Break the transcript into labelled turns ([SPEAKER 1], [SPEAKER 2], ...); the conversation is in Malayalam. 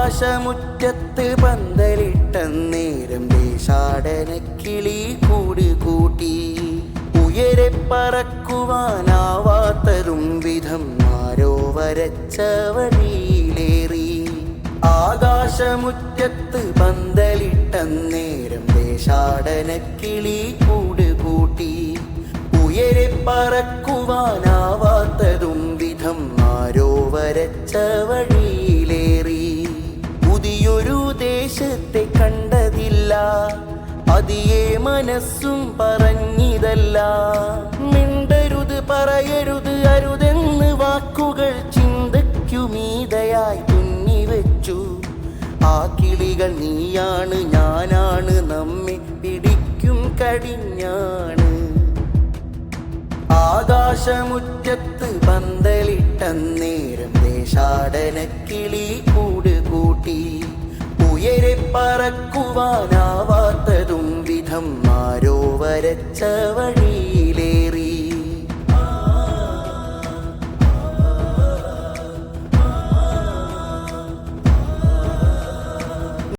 [SPEAKER 1] ആകാശമുറ്റത്ത് പന്തലിട്ടന്നേരം ദേശാടനക്കിളി കൂട് കൂട്ടി. ഉയരെ പറക്കുവാനാവാത്തതും വിധം ആരോ വരച്ച വഴിയിലേറി. ആകാശമുറ്റത്ത് പന്തലിട്ടന്നേരം ദേശാടനക്കിളി കൂട് കൂട്ടി. ഉയരെ പറക്കുവാനാവാത്തതും വിധം ആരോ വരച്ച വഴിയിലേറി. പുതിയൊരു ദേശത്തെ കണ്ടതില്ല, അതിയെ മനസ്സും പറഞ്ഞിതല്ല. മിണ്ടരുത് പറയരുത് അരുതെന്ന് വാക്കുകൾ ചിന്തയ്ക്കുമീതയായി തുന്നിവെച്ചു. ആ കിളികൾ നീയാണ് ഞാനാണ്, നമ്മെ പിടിക്കും കടിഞ്ഞാണ്. ആകാശമുറ്റത്ത് പന്തലിട്ടന്നേരം ദേശാടനക്കിളി കൂട് കൂട്ടി. ഉയരെ പറക്കുവാനാവാത്തതും വിധം ആരോ വരച്ച വഴി